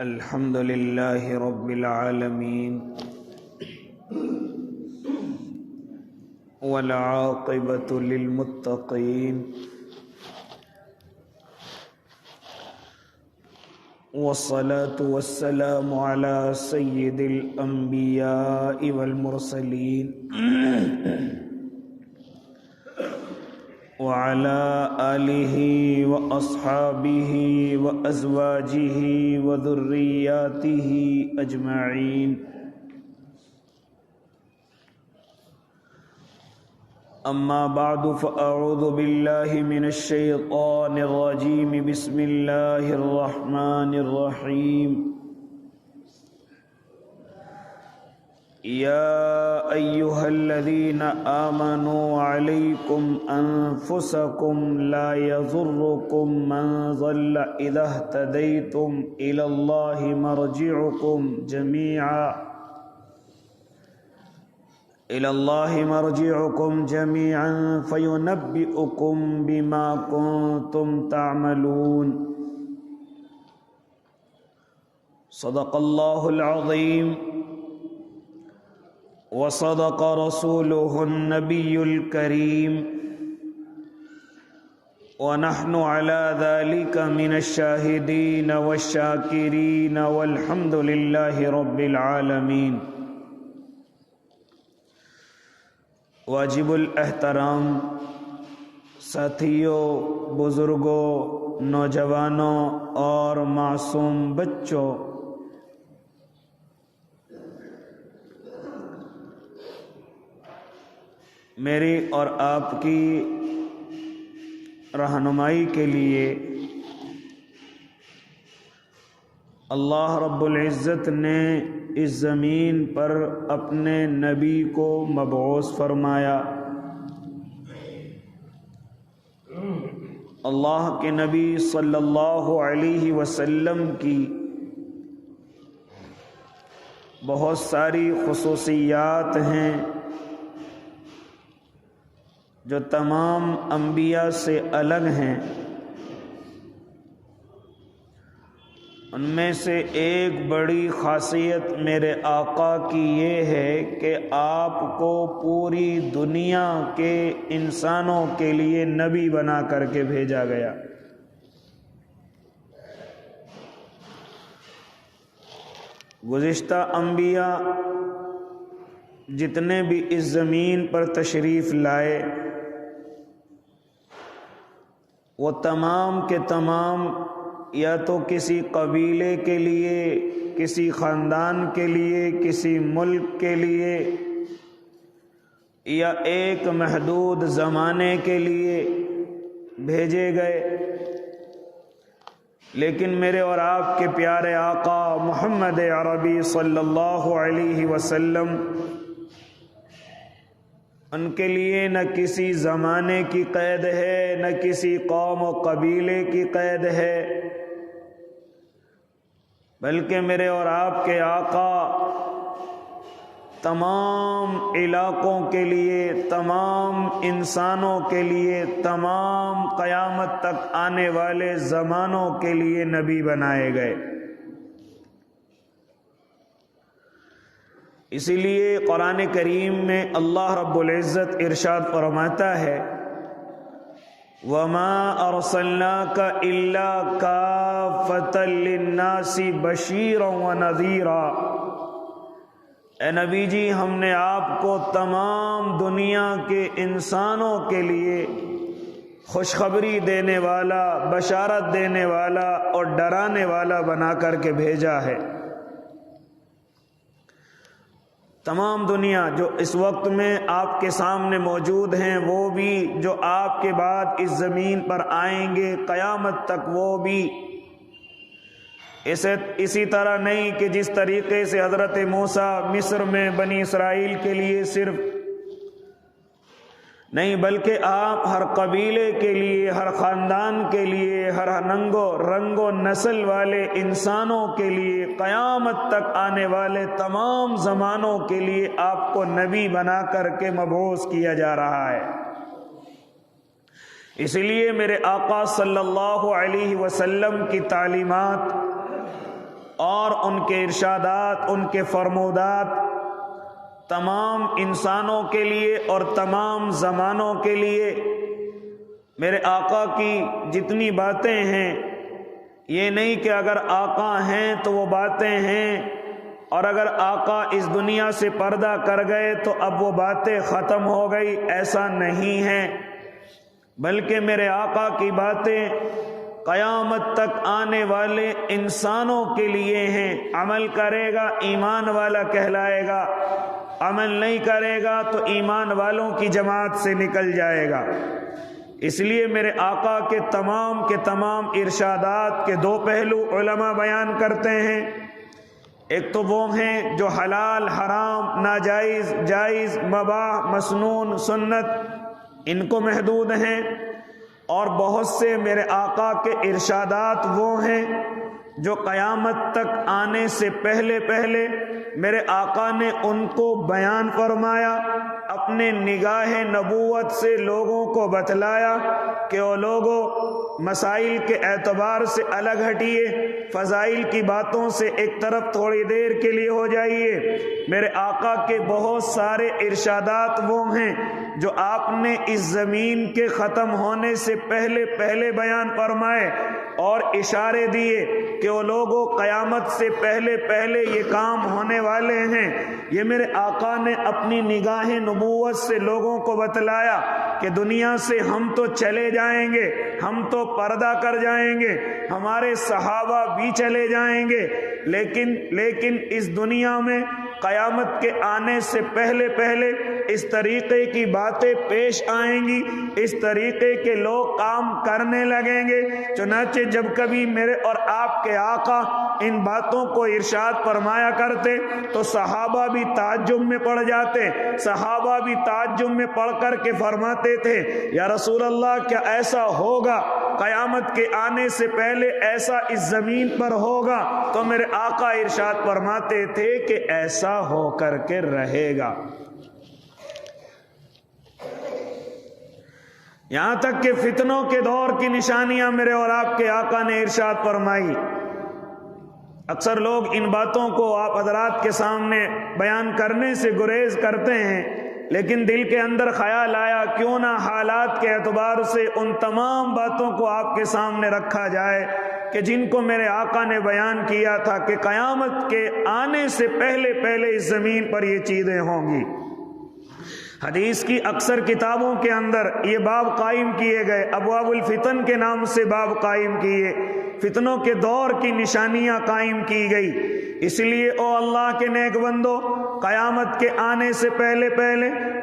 الحمد لله رب العالمين والعاقبة للمتقين والصلاة والسلام على سيد الأنبياء والمرسلين وعلى آله وأصحابه وأزواجه وذرياته أجمعين أما بعد فأعوذ بالله من الشيطان الرجيم بسم الله الرحمن الرحيم يا أيها الذين آمنوا عليكم أنفسكم لا يضركم من ضل إذا اهتديتم إلى الله مرجعكم جميعا فينبئكم بما كنتم تعملون صدق الله العظيم وصدق رسوله النبي الكريم ونحن على ذلك من الشاهدين والشاكرين والحمد لله رب العالمين. واجب الاحترام ساتھیوں، بزرگوں، نوجوانوں اور معصوم بچوں، میری اور آپ کی رہنمائی کے لیے اللہ رب العزت نے اس زمین پر اپنے نبی کو مبعوث فرمایا. اللہ کے نبی صلی اللہ علیہ وسلم کی بہت ساری خصوصیات ہیں جو تمام انبیاء سے الگ ہیں. ان میں سے ایک بڑی خاصیت میرے آقا کی یہ ہے کہ آپ کو پوری دنیا کے انسانوں کے لیے نبی بنا کر کے بھیجا گیا. گزشتہ انبیاء جتنے بھی اس زمین پر تشریف لائے وہ تمام کے تمام یا تو کسی قبیلے کے لیے، کسی خاندان کے لیے، کسی ملک کے لیے یا ایک محدود زمانے کے لیے بھیجے گئے، لیکن میرے اور آپ کے پیارے آقا محمد عربی صلی اللہ علیہ وسلم، ان کے لیے نہ کسی زمانے کی قید ہے، نہ کسی قوم و قبیلے کی قید ہے، بلکہ میرے اور آپ کے آقا تمام علاقوں کے لیے، تمام انسانوں کے لیے، تمام قیامت تک آنے والے زمانوں کے لیے نبی بنائے گئے. اسی لیے قرآن کریم میں اللہ رب العزت ارشاد فرماتا ہے وَمَا أَرْسَلْنَاكَ إِلَّا كَافَّةً لِلنَّاسِ بَشِيرًا وَنَذِيرًا. اے نبی جی، ہم نے آپ کو تمام دنیا کے انسانوں کے لیے خوشخبری دینے والا، بشارت دینے والا اور ڈرانے والا بنا کر کے بھیجا ہے. تمام دنیا جو اس وقت میں آپ کے سامنے موجود ہیں، وہ بھی جو آپ کے بعد اس زمین پر آئیں گے قیامت تک، وہ بھی اسی طرح نہیں کہ جس طریقے سے حضرت موسیٰ مصر میں بنی اسرائیل کے لیے صرف نہیں، بلکہ آپ ہر قبیلے کے لیے، ہر خاندان کے لیے، ہر رنگ و نسل والے انسانوں کے لیے، قیامت تک آنے والے تمام زمانوں کے لیے آپ کو نبی بنا کر کے مبعوث کیا جا رہا ہے. اس لیے میرے آقا صلی اللہ علیہ وسلم کی تعلیمات اور ان کے ارشادات، ان کے فرمودات تمام انسانوں کے لیے اور تمام زمانوں کے لیے میرے آقا کی جتنی باتیں ہیں، یہ نہیں کہ اگر آقا ہیں تو وہ باتیں ہیں، اور اگر آقا اس دنیا سے پردہ کر گئے تو اب وہ باتیں ختم ہو گئی، ایسا نہیں ہے، بلکہ میرے آقا کی باتیں قیامت تک آنے والے انسانوں کے لیے ہیں۔ عمل کرے گا ایمان والا کہلائے گا، عمل نہیں کرے گا تو ایمان والوں کی جماعت سے نکل جائے گا۔ اس لیے میرے آقا کے تمام ارشادات کے دو پہلو علماء بیان کرتے ہیں۔ ایک تو وہ ہیں جو حلال، حرام، ناجائز، جائز، مباح، مسنون، سنت ان کو محدود ہیں، اور بہت سے میرے آقا کے ارشادات وہ ہیں جو قیامت تک آنے سے پہلے میرے آقا نے ان کو بیان فرمایا، اپنے نگاہ نبوت سے لوگوں کو بتلایا کہ وہ لوگوں مسائل کے اعتبار سے الگ ہٹیے، فضائل کی باتوں سے ایک طرف تھوڑی دیر کے لیے ہو جائیے۔ میرے آقا کے بہت سارے ارشادات وہ ہیں جو آپ نے اس زمین کے ختم ہونے سے پہلے بیان فرمائے اور اشارے دیے کہ وہ لوگوں قیامت سے پہلے یہ کام ہونے والے ہیں۔ یہ میرے آقا نے اپنی نگاہ نبوت سے لوگوں کو بتلایا کہ دنیا سے ہم تو چلے جائیں گے، ہم تو پردہ کر جائیں گے، ہمارے صحابہ بھی چلے جائیں گے، لیکن اس دنیا میں قیامت کے آنے سے پہلے اس طریقے کی باتیں پیش آئیں گی، اس طریقے کے لوگ کام کرنے لگیں گے۔ چنانچہ جب کبھی میرے اور آپ کے آقا ان باتوں کو ارشاد فرمایا کرتے تو صحابہ بھی تعجب میں پڑ جاتے، صحابہ بھی تعجب میں پڑھ کر کے فرماتے تھے یا رسول اللہ کیا ایسا ہوگا، قیامت کے آنے سے پہلے ایسا اس زمین پر ہوگا؟ تو میرے آقا ارشاد فرماتے تھے کہ ایسا ہو کر کے رہے گا۔ یہاں تک کہ فتنوں کے دور کی نشانیاں میرے اور آپ کے آقا نے ارشاد فرمائی۔ اکثر لوگ ان باتوں کو آپ حضرات کے سامنے بیان کرنے سے گریز کرتے ہیں، لیکن دل کے اندر خیال آیا کیوں نہ حالات کے اعتبار سے ان تمام باتوں کو آپ کے سامنے رکھا جائے کہ جن کو میرے آقا نے بیان کیا تھا کہ قیامت کے آنے سے پہلے اس زمین پر یہ چیزیں ہوں گی۔ حدیث کی اکثر کتابوں کے اندر یہ باب قائم کیے گئے، ابواب الفتن کے نام سے باب قائم کیے، فتنوں کے دور کی نشانیاں قائم کی گئی۔ اس لیے او اللہ کے نیک بندو، قیامت کے آنے سے پہلے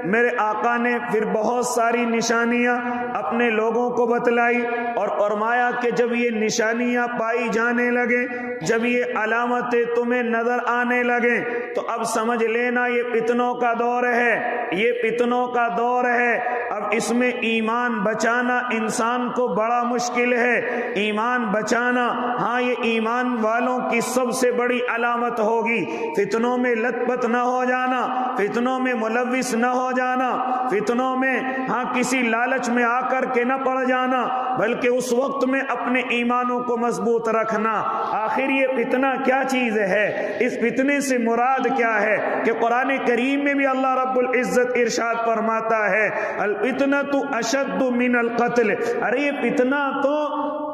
میرے آقا نے پھر بہت ساری نشانیاں اپنے لوگوں کو بتلائی اور فرمایا کہ جب یہ نشانیاں پائی جانے لگے، جب یہ علامتیں تمہیں نظر آنے لگیں تو اب سمجھ لینا یہ فتنوں کا دور ہے، یہ فتنوں کا دور ہے۔ اب اس میں ایمان بچانا انسان کو بڑا مشکل ہے، ایمان بچانا ہاں یہ ایمان والوں کی سب سے بڑی علامت ہوگی۔ فتنوں میں لت پت نہ ہو جانا، فتنوں میں ملوث نہ ہو جانا، فتنوں میں ہاں کسی لالچ میں آ کر کے نہ پڑ جانا، بلکہ اس وقت میں اپنے ایمانوں کو مضبوط رکھنا۔ آخر یہ فتنہ کیا چیز ہے، اس فتنے سے مراد کیا ہے کہ قرآن کریم میں بھی اللہ رب العزت ارشاد فرماتا ہے الفتنۃ اشد من القتل، ارے یہ فتنہ تو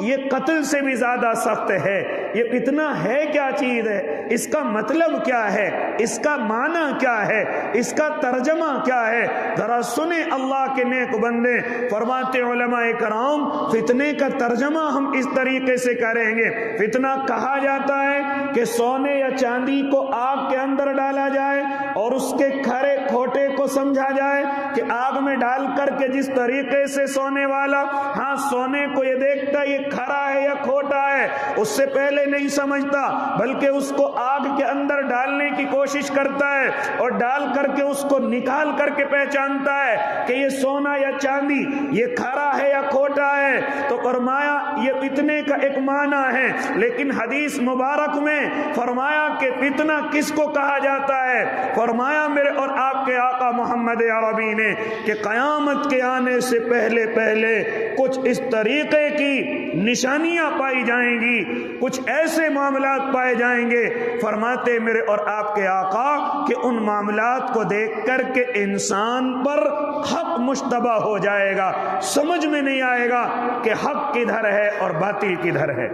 یہ قتل سے بھی زیادہ سخت ہے۔ یہ فتنہ ہے کیا چیز ہے، اس کا مطلب کیا ہے، اس کا معنی کیا ہے، اس کا ترجمہ کیا ہے، ذرا سنیں اللہ کے نیک بندے۔ فرماتے علماء کرام فتنے کا ترجمہ ہم اس طریقے سے کریں گے، فتنہ کہا جاتا ہے کہ سونے یا چاندی کو آگ کے اندر ڈالا جائے اور اس کے کھرے کھوٹے کو سمجھا جائے کہ آگ میں ڈال کر کے جس طریقے سے سونے والا ہاں سونے کو یہ دیکھتا یہ کھرا ہے یا کھوٹا ہے، اس سے پہلے نہیں سمجھتا بلکہ اس کو آگ کے اندر ڈالنے کی کوشش کرتا ہے اور ڈال کر کے اس کو نکال کر کے پہچانتا ہے کہ یہ سونا یا چاندی یہ کھرا ہے یا کھوٹا ہے۔ تو فرمایا یہ فتنے کا ایک معنی ہے، لیکن حدیث مبارک میں فرمایا کہ فتنہ کس کو کہا جاتا ہے، فرمایا میرے اور آپ کے آقا محمد عربی نے کہ قیامت کے آنے سے پہلے کچھ اس طریقے کی نشانیاں پائی جائیں گی بھی کچھ ایسے معاملات پائے جائیں گے، فرماتے میرے اور آپ کے آقا کہ ان معاملات کو دیکھ کر کے انسان پر حق مشتبہ ہو جائے گا، سمجھ میں نہیں آئے گا کہ حق کدھر ہے اور باطل کدھر ہے۔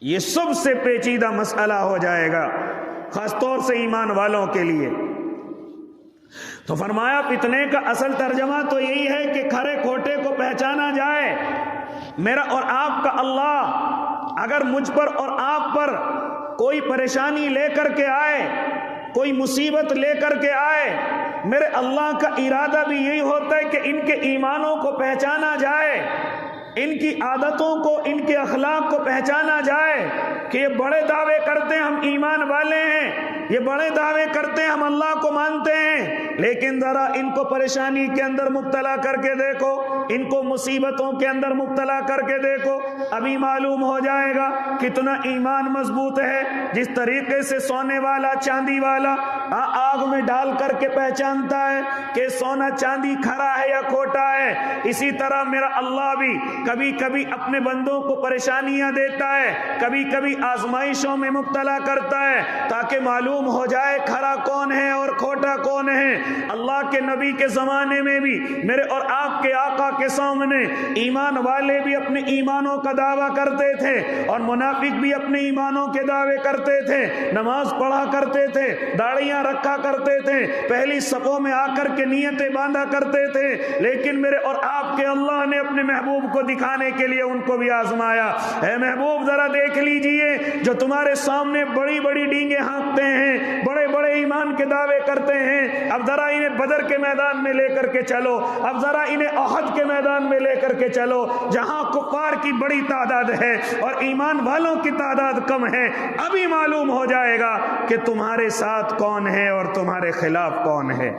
یہ سب سے پیچیدہ مسئلہ ہو جائے گا، خاص طور سے ایمان والوں کے لیے۔ تو فرمایا فتنے کا اصل ترجمہ تو یہی ہے کہ کھرے کھوٹے کو پہچانا جائے۔ میرا اور آپ کا اللہ اگر مجھ پر اور آپ پر کوئی پریشانی لے کر کے آئے، کوئی مصیبت لے کر کے آئے، میرے اللہ کا ارادہ بھی یہی ہوتا ہے کہ ان کے ایمانوں کو پہچانا جائے، ان کی عادتوں کو، ان کے اخلاق کو پہچانا جائے کہ یہ بڑے دعوے کرتے ہیں ہم ایمان والے ہیں، یہ بڑے دعوے کرتے ہیں ہم اللہ کو مانتے ہیں، لیکن ذرا ان کو پریشانی کے اندر مبتلا کر کے دیکھو، ان کو مصیبتوں کے اندر مبتلا کر کے دیکھو، ابھی معلوم ہو جائے گا کتنا ایمان مضبوط ہے۔ جس طریقے سے سونے والا چاندی والا آگ میں ڈال کر کے پہچانتا ہے کہ سونا چاندی کھرا ہے یا کھوٹا ہے، اسی طرح میرا اللہ بھی کبھی کبھی اپنے بندوں کو پریشانیاں دیتا ہے، کبھی کبھی آزمائشوں میں مبتلا کرتا ہے تاکہ معلوم ہو جائے کھرا کون ہے اور کھوٹا کون ہے۔ اللہ کے نبی کے زمانے میں بھی میرے اور آپ کے آقا کے سامنے ایمان والے بھی اپنے ایمانوں کا دعویٰ کرتے تھے اور منافق بھی اپنے ایمانوں کے دعوے کرتے تھے، نماز پڑھا کرتے تھے، داڑیاں رکھا کرتے تھے، پہلی صفوں میں آ کر کے نیتیں باندھا کرتے تھے، لیکن میرے اور آپ کے اللہ نے اپنے محبوب کو دکھانے کے لیے ان کو بھی آزمایا۔ اے محبوب ذرا دیکھ لیجئے، جو تمہارے سامنے بڑی بڑی ڈینگیں ہانکتے ہیں، بڑے بڑے ایمان کے دعوے کرتے ہیں، اب ذرا انہیں بدر کے میدان میں لے کر کے چلو، اب ذرا انہیں احد کے میدان میں لے کر کے چلو جہاں کفار کی بڑی تعداد ہے اور ایمان والوں کی تعداد کم ہے، ابھی معلوم ہو جائے گا کہ تمہارے ساتھ کون ہے اور تمہارے خلاف کون ہے۔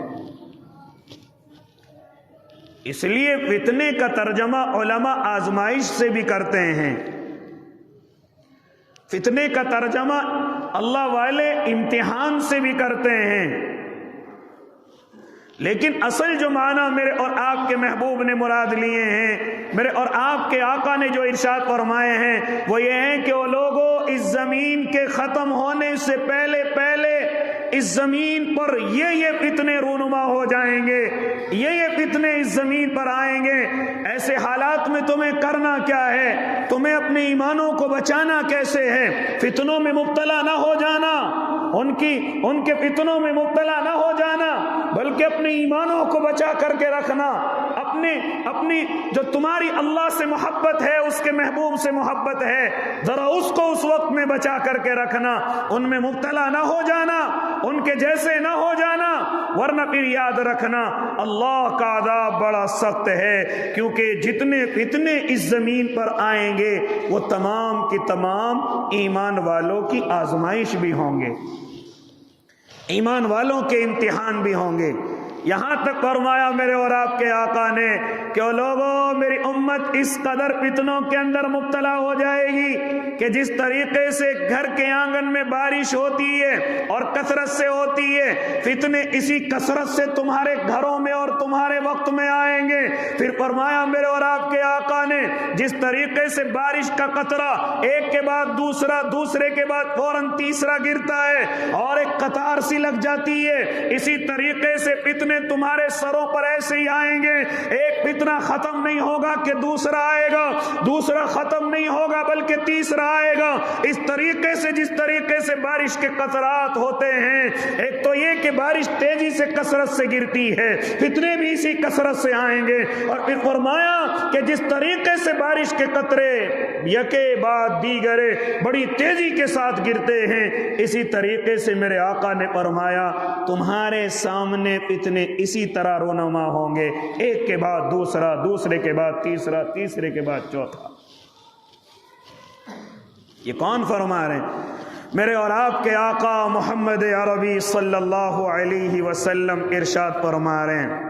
اس لیے فتنے کا ترجمہ علماء آزمائش سے بھی کرتے ہیں، فتنے کا ترجمہ اللہ والے امتحان سے بھی کرتے ہیں، لیکن اصل جو معنی میرے اور آپ کے محبوب نے مراد لیے ہیں، میرے اور آپ کے آقا نے جو ارشاد فرمائے ہیں وہ یہ ہے کہ وہ لوگوں اس زمین کے ختم ہونے سے پہلے پہلے اس زمین پر یہ فتنے رونما ہو جائیں گے، یہ فتنے اس زمین پر آئیں گے۔ ایسے حالات میں تمہیں کرنا کیا ہے؟ تمہیں اپنے ایمانوں کو بچانا کیسے ہے؟ فتنوں میں مبتلا نہ ہو جانا، ان کے فتنوں میں مبتلا نہ ہو جانا، بلکہ اپنے ایمانوں کو بچا کر کے رکھنا، اپنی جو تمہاری اللہ سے محبت ہے، اس کے محبوب سے محبت ہے، ذرا اس کو اس وقت میں بچا کر کے رکھنا، ان میں مبتلا نہ ہو جانا، ان کے جیسے نہ ہو جانا، ورنہ پھر یاد رکھنا اللہ کا عذاب بڑا سخت ہے، کیونکہ جتنے فتنے اس زمین پر آئیں گے وہ تمام کی تمام ایمان والوں کی آزمائش بھی ہوں گے، ایمان والوں کے امتحان بھی ہوں گے۔ یہاں تک فرمایا میرے اور آپ کے آقا نے کہ او لوگوں، میری امت اس قدر فتنوں کے اندر مبتلا ہو جائے گی کہ جس طریقے سے گھر کے آنگن میں بارش ہوتی ہے اور کثرت سے ہوتی ہے، فتنے اسی کثرت سے تمہارے گھروں میں اور تمہارے وقت میں آئیں گے۔ پھر فرمایا میرے اور آپ کے آقا نے جس طریقے سے بارش کا قطرہ ایک کے بعد دوسرا، دوسرے کے بعد فوراً تیسرا گرتا ہے اور ایک قطار سی لگ جاتی ہے، اسی طریقے سے فتنے تمہارے سروں پر ایسے ہی آئیں گے، ایک فتنہ ختم نہیں ہوگا کہ دوسرا آئے گا، دوسرا ختم نہیں ہوگا بلکہ تیسرا آئے گا۔ اس طریقے سے جس طریقے سے بارش کے قطرات ہوتے ہیں، ایک تو یہ کہ بارش تیزی سے کثرت سے گرتی ہے، فتنے بھی اسی کثرت سے آئیں گے، اور پھر فرمایا کہ جس طریقے سے بارش کے قطرے یکے بعد دیگرے بڑی تیزی کے ساتھ گرتے ہیں، اسی طریقے سے میرے آقا نے فرمایا تمہارے سامنے فتنے اسی طرح رونما ہوں گے، ایک کے بعد دوسرا، دوسرے کے بعد تیسرا، تیسرے کے بعد چوتھا۔ یہ کون فرما رہے ہیں؟ میرے اور آپ کے آقا محمد عربی صلی اللہ علیہ وسلم ارشاد فرما رہے ہیں۔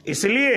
اس لیے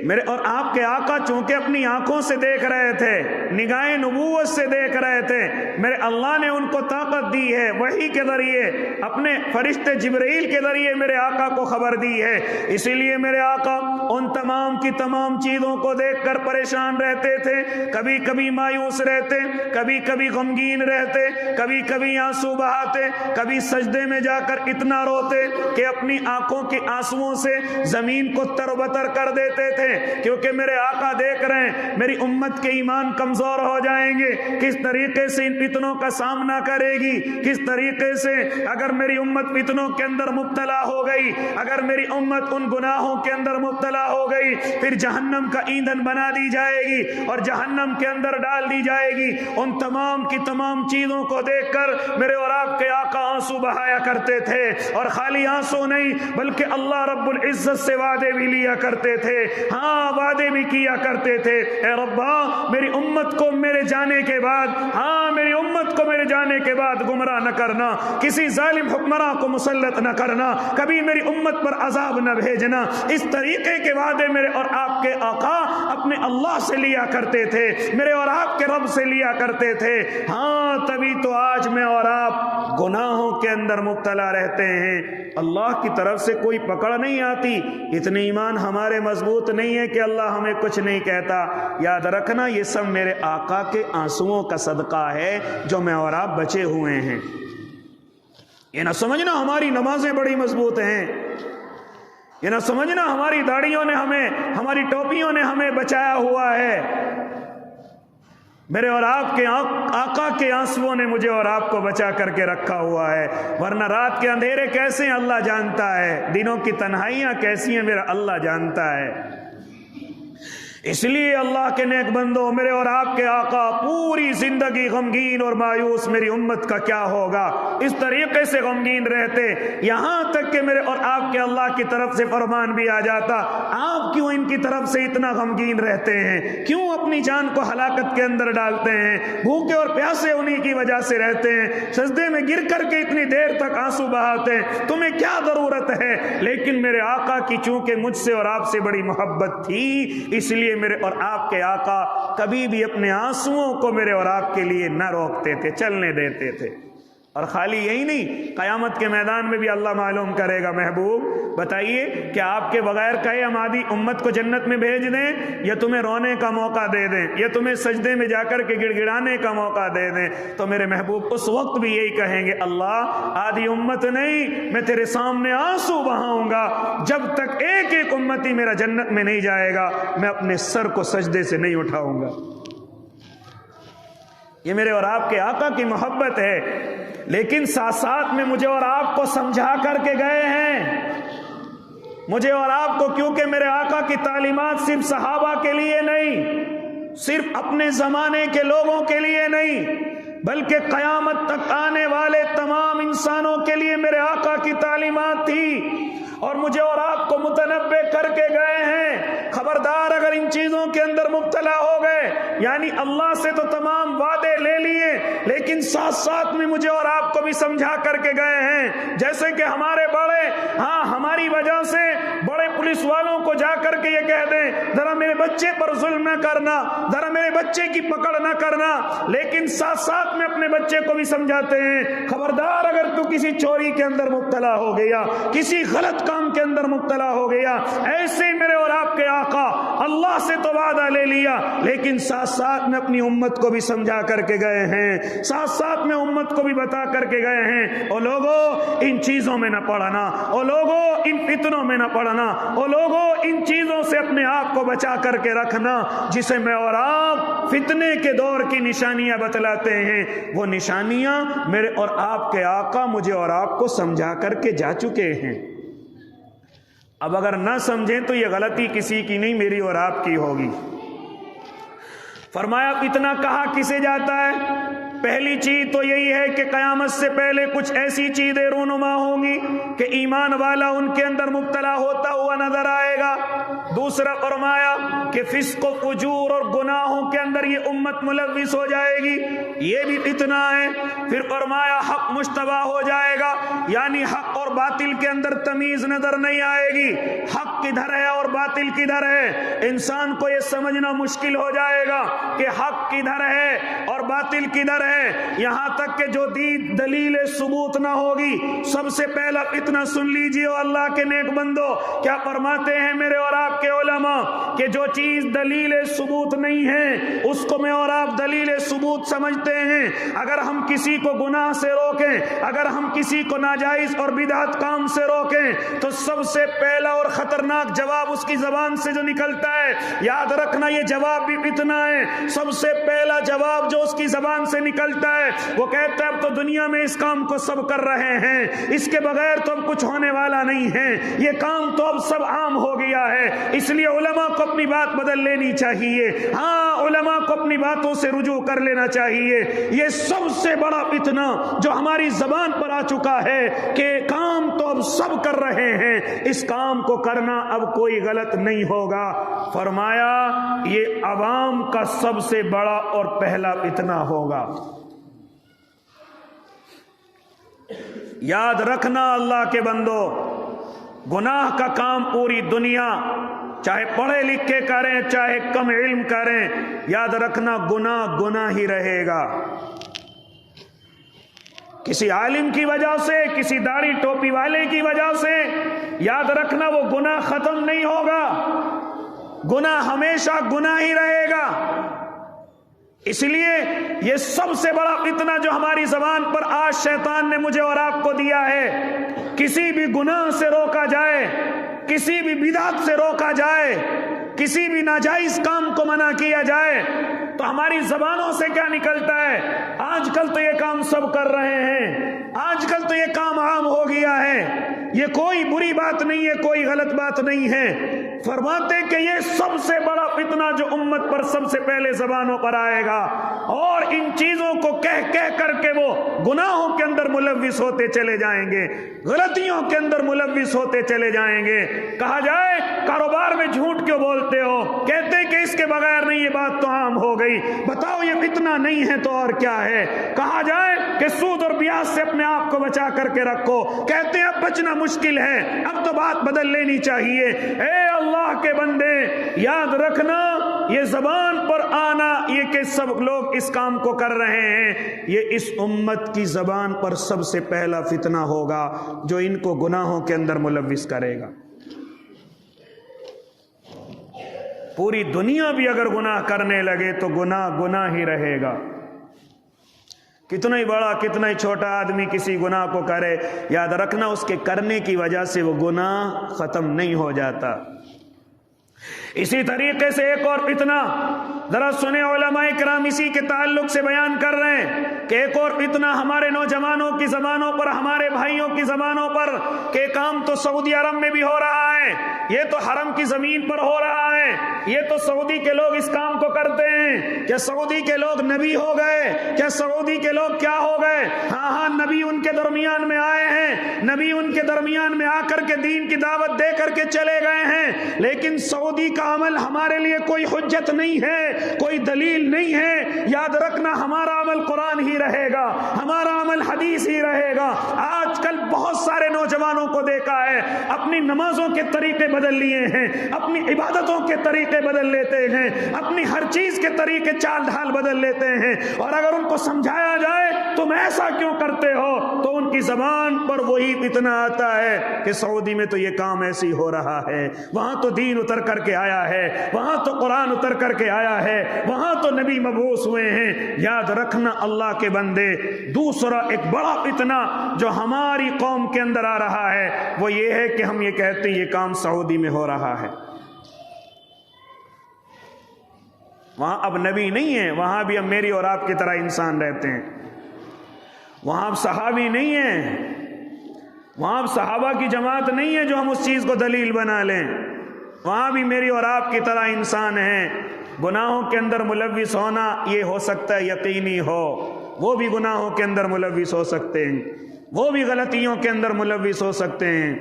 میرے اور آپ کے آقا چونکہ اپنی آنکھوں سے دیکھ رہے تھے، نگاہ نبوت سے دیکھ رہے تھے، میرے اللہ نے ان کو طاقت دی ہے، وحی کے ذریعے اپنے فرشتے جبرائیل کے ذریعے میرے آقا کو خبر دی ہے۔ اسی لیے میرے آقا ان تمام کی تمام چیزوں کو دیکھ کر پریشان رہتے تھے، کبھی کبھی مایوس رہتے، کبھی کبھی غمگین رہتے، کبھی کبھی آنسو بہاتے، کبھی سجدے میں جا کر اتنا روتے کہ اپنی آنکھوں کے آنسوؤں سے زمین کو تربتر کر دیتے تھے، کیونکہ میرے آقا دیکھ رہے ہیں میری امت کے ایمان کمزور ہو جائیں گے، کس طریقے سے ان فتنوں کا سامنا کرے گی، کس طریقے سے اگر میری امت فتنوں کے اندر مبتلا ہو گئی، اگر میری امت ان گناہوں کے اندر مبتلا ہو گئی، پھر جہنم کا ایندھن بنا دی جائے گی اور جہنم کے اندر ڈال دی جائے گی۔ ان تمام کی تمام چیزوں کو دیکھ کر میرے اور آپ کے آقا آنسو بہایا کرتے تھے، اور خالی آنسو نہیں بلکہ اللہ رب العزت سے وعدے بھی لیا کرتے تھے، ہاں وعدے بھی کیا کرتے تھے، اے ربا میری امت کو میرے جانے کے بعد، ہاں میری امت کو میرے جانے کے بعد گمراہ نہ کرنا، کسی ظالم حکمراں کو مسلط نہ کرنا، کبھی میری امت پر عذاب نہ بھیجنا۔ اس طریقے کے وعدے میرے اور آپ کے آقا اپنے اللہ سے لیا کرتے تھے، میرے اور آپ کے رب سے لیا کرتے تھے۔ ہاں تبھی تو آج میں اور آپ گناہوں کے اندر مبتلا رہتے ہیں، اللہ کی طرف سے کوئی پکڑ نہیں آتی، اتنے ایمان ہمارے مضبوط نہیں ہے کہ اللہ ہمیں کچھ نہیں کہتا۔ یاد رکھنا یہ سب میرے آقا کے آنسوؤں کا صدقہ ہے جو میں اور آپ بچے ہوئے ہیں۔ یہ نہ سمجھنا ہماری نمازیں بڑی مضبوط ہیں، یہ نہ سمجھنا ہماری داڑھیوں نے ہمیں، ہماری ٹوپیوں نے ہمیں بچایا ہوا ہے، میرے اور آپ کے آقا کے آنسوؤں نے مجھے اور آپ کو بچا کر کے رکھا ہوا ہے۔ ورنہ رات کے اندھیرے کیسے ہیں اللہ جانتا ہے، دنوں کی تنہائیاں کیسی ہیں میرا اللہ جانتا ہے۔ اس لیے اللہ کے نیک بندوں، میرے اور آپ کے آقا پوری زندگی غمگین اور مایوس میری امت کا کیا ہوگا اس طریقے سے غمگین رہتے، یہاں تک کہ میرے اور آپ کے اللہ کی طرف سے فرمان بھی آ جاتا، آپ کیوں ان کی طرف سے اتنا غمگین رہتے ہیں، کیوں اپنی جان کو ہلاکت کے اندر ڈالتے ہیں، بھوکے اور پیاسے انہی کی وجہ سے رہتے ہیں، سجدے میں گر کر کے اتنی دیر تک آنسو بہاتے ہیں، تمہیں کیا ضرورت ہے؟ لیکن میرے آقا کی چونکہ مجھ سے اور آپ سے بڑی محبت تھی، اس لیے میرے اور آپ کے آقا کبھی بھی اپنے آنسوؤں کو میرے اور آپ کے لیے نہ روکتے تھے، چلنے دیتے تھے۔ اور خالی یہی نہیں، قیامت کے میدان میں بھی اللہ معلوم کرے گا، محبوب بتائیے کہ آپ کے بغیر کہے ہماری امت کو جنت میں بھیج دیں یا تمہیں رونے کا موقع دے دیں یا تمہیں سجدے میں جا کر کے گڑ گڑانے کا موقع دے دیں، تو میرے محبوب اس وقت بھی یہی کہیں گے، اللہ آدھی امت نہیں، میں تیرے سامنے آنسو بہاؤں گا، جب تک ایک ایک امتی میرا جنت میں نہیں جائے گا میں اپنے سر کو سجدے سے نہیں اٹھاؤں گا۔ یہ میرے اور آپ کے آقا کی محبت ہے، لیکن ساتھ ساتھ میں مجھے اور آپ کو سمجھا کر کے گئے ہیں، مجھے اور آپ کو، کیونکہ میرے آقا کی تعلیمات صرف صحابہ کے لیے نہیں، صرف اپنے زمانے کے لوگوں کے لیے نہیں، بلکہ قیامت تک آنے والے تمام انسانوں کے لیے میرے آقا کی تعلیمات تھی، اور مجھے اور آپ کو متنبہ کر کے گئے ہیں، خبردار اگر ان چیزوں کے اندر مبتلا ہو گئے، یعنی اللہ سے تو تمام وعدے لے لیے، لیکن ساتھ ساتھ میں مجھے اور آپ کو بھی سمجھا کر کے گئے ہیں، جیسے کہ ہمارے بڑے، ہاں ہماری وجہ سے بڑے پولیس والوں کو جا کر کے یہ کہہ دیں ذرا میرے بچے پر ظلم نہ کرنا، ذرا میرے بچے کی پکڑ نہ کرنا، لیکن ساتھ ساتھ میں اپنے بچے کو بھی سمجھاتے ہیں، خبردار اگر تو کسی چوری کے اندر مبتلا ہو گیا، کسی غلط کام کے اندر مبتلا ہو گیا، ایسے ہی میرے اور آپ کے آقا اللہ سے تو وعدہ لے لیا، لیکن ساتھ ساتھ میں اپنی امت کو بھی سمجھا کر کے گئے ہیں، ساتھ ساتھ میں امت کو بھی بتا کر کے گئے ہیں، او لوگوں ان چیزوں میں نہ پڑنا، او لوگوں ان فتنوں میں نہ پڑنا، او لوگوں ان چیزوں سے اپنے آپ کو بچا کر کے رکھنا جسے میں اور آپ فتنے کے دور کی نشانیاں بتلاتے ہیں، وہ نشانیاں میرے اور آپ کے آقا مجھے اور آپ کو سمجھا کر کے جا چکے ہیں۔ اب اگر نہ سمجھیں تو یہ غلطی کسی کی نہیں، میری اور آپ کی ہوگی۔ فرمایا اتنا کہا کسے جاتا ہے؟ پہلی چیز تو یہی ہے کہ قیامت سے پہلے کچھ ایسی چیزیں رونما ہوں گی کہ ایمان والا ان کے اندر مبتلا ہوتا ہوا نظر آئے گا۔ دوسرا فرمایا کہ فسق و فجور اور گناہوں کے اندر یہ امت ملوث ہو جائے گی، یہ بھی فتنہ ہے۔ پھر فرمایا حق مشتبہ ہو جائے گا، یعنی حق اور باطل کے اندر تمیز نظر نہیں آئے گی، حق کدھر ہے اور باطل کدھر ہے، انسان کو یہ سمجھنا مشکل ہو جائے گا کہ حق کدھر ہے اور باطل کدھر ہے، یہاں تک کہ جو دلیل ثبوت نہ ہوگی۔ سب سے پہلا فتنہ سن لیجئے اللہ کے نیک بندو، کیا فرماتے ہیں میرے اور آپ کے علماء کہ جو چیز دلیل ثبوت نہیں ہے اس کو میں اور آپ دلیل ثبوت سمجھتے ہیں۔ اگر ہم کسی کو گناہ سے روکیں، اگر ہم کسی کو ناجائز اور بدعت کام سے روکیں تو سب سے پہلا اور خطرناک جواب اس کی زبان سے جو نکلتا ہے، یاد رکھنا یہ جواب بھی فتنہ ہے۔ سب سے پہلا جواب جو اس کی زبان سے نکلتا ہے وہ کہتا ہے اب تو دنیا میں اس کام کو سب کر رہے ہیں، اس کے بغیر تو اب کچھ ہونے والا نہیں ہے، یہ کام تو اب سب عام ہو گیا ہے، اس لیے علماء کو اپنی بات بدل لینی چاہیے۔ ہاں، علماء کو اپنی باتوں سے رجوع کر لینا چاہیے۔ یہ سب سے بڑا فتنہ جو ہماری زبان پر آ چکا ہے کہ کام تو اب سب کر رہے ہیں، اس کام کو کرنا اب کوئی غلط نہیں ہوگا۔ فرمایا یہ عوام کا سب سے بڑا اور پہلا فتنہ ہوگا۔ یاد رکھنا اللہ کے بندو، گناہ کا کام پوری دنیا چاہے پڑھے لکھے کریں چاہے کم علم کریں، یاد رکھنا گناہ گناہ ہی رہے گا۔ کسی عالم کی وجہ سے، کسی داڑھی ٹوپی والے کی وجہ سے، یاد رکھنا وہ گناہ ختم نہیں ہوگا، گناہ ہمیشہ گناہ ہی رہے گا۔ اس لیے یہ سب سے بڑا فتنہ جو ہماری زبان پر آج شیطان نے مجھے اور آپ کو دیا ہے، کسی بھی گناہ سے روکا جائے، کسی بھی بدعت سے روکا جائے، کسی بھی ناجائز کام کو منع کیا جائے تو ہماری زبانوں سے کیا نکلتا ہے؟ آج کل تو یہ کام سب کر رہے ہیں، آج کل تو یہ کام عام ہو گیا ہے، یہ کوئی بری بات نہیں ہے، کوئی غلط بات نہیں ہے۔ فرماتے کہ یہ سب سے بڑا فتنہ جو امت پر سب سے پہلے زبانوں پر آئے گا، اور ان چیزوں کو کہہ کہہ کر کے وہ گناہوں کے اندر ملوث ہوتے چلے جائیں گے، غلطیوں کے اندر ملوث ہوتے چلے جائیں گے۔ کہا جائے کاروبار میں جھوٹ کیوں بولتے ہو؟ کہتے کہ اس کے بغیر نہیں، یہ بات تو عام ہو گئی، بتاؤ یہ فتنہ نہیں ہے تو اور کیا ہے؟ کہا جائے کہ سود اور بیاج سے اپنے آپ کو بچا کر کے رکھو، کہتے ہیں اب بچنا مشکل ہے، اب تو بات بدل لینی چاہیے۔ اے اللہ کے بندے، یاد رکھنا یہ زبان پر آنا، یہ کہ سب لوگ اس کام کو کر رہے ہیں، یہ اس امت کی زبان پر سب سے پہلا فتنہ ہوگا جو ان کو گناہوں کے اندر ملوث کرے گا۔ پوری دنیا بھی اگر گناہ کرنے لگے تو گناہ گناہ ہی رہے گا۔ کتنا ہی بڑا کتنا ہی چھوٹا آدمی کسی گناہ کو کرے، یاد رکھنا اس کے کرنے کی وجہ سے وہ گناہ ختم نہیں ہو جاتا۔ اسی طریقے سے ایک اور فتنہ ذرا سنیں، علماء کرام اسی کے تعلق سے بیان کر رہے ہیں کہ ایک اور فتنہ ہمارے نوجوانوں کی زبانوں پر، ہمارے بھائیوں کی زبانوں پر، کہ کام تو سعودی عرب میں بھی ہو رہا ہے، یہ تو حرم کی زمین پر ہو رہا ہے، یہ تو سعودی کے لوگ اس کام کو کرتے ہیں۔ کیا سعودی کے لوگ نبی ہو گئے؟ کیا سعودی کے لوگ کیا ہو گئے؟ ہاں ہاں، نبی ان کے درمیان میں آئے ہیں، نبی ان کے درمیان میں آ کر کے دین کی دعوت دے کر کے چلے گئے ہیں، لیکن سعودی کا عمل ہمارے لیے کوئی حجت نہیں ہے، کوئی دلیل نہیں ہے۔ یاد رکھنا ہمارا عمل قرآن ہی رہے گا، ہمارا عمل حدیث ہی رہے گا۔ آج کل بہت سارے نوجوانوں کو دیکھا ہے اپنی نمازوں کے طریقے بدل لیے ہیں، اپنی عبادتوں کے طریقے بدل لیتے ہیں، اپنی ہر چیز کے طریقے چال ڈھال بدل لیتے ہیں، اور اگر ان کو سمجھایا جائے تم ایسا کیوں کرتے ہو تو ان کی زبان پر وہی فتنہ آتا ہے کہ سعودی میں تو یہ کام ایسی ہو رہا ہے، وہاں تو دین اتر کر کے آیا ہے، وہاں تو قرآن اتر کر کے آیا ہے، وہاں تو نبی مبعوث ہوئے ہیں۔ یاد رکھنا اللہ کے بندے، دوسرا ایک بڑا فتنہ جو ہماری قوم کے اندر آ رہا ہے وہ یہ ہے کہ ہم یہ کہتے ہیں یہ کام سعودی میں ہو رہا ہے، وہاں اب نبی نہیں ہے، وہاں بھی اب میری اور آپ کی طرح انسان رہتے ہیں، وہاں اب صحابی نہیں ہیں، وہاں اب صحابہ کی جماعت نہیں ہے جو ہم اس چیز کو دلیل بنا لیں، وہاں بھی میری اور آپ کی طرح انسان ہیں۔ گناہوں کے اندر ملوث ہونا یہ ہو سکتا ہے یقینی ہو، وہ بھی گناہوں کے اندر ملوث ہو سکتے ہیں، وہ بھی غلطیوں کے اندر ملوث ہو سکتے ہیں۔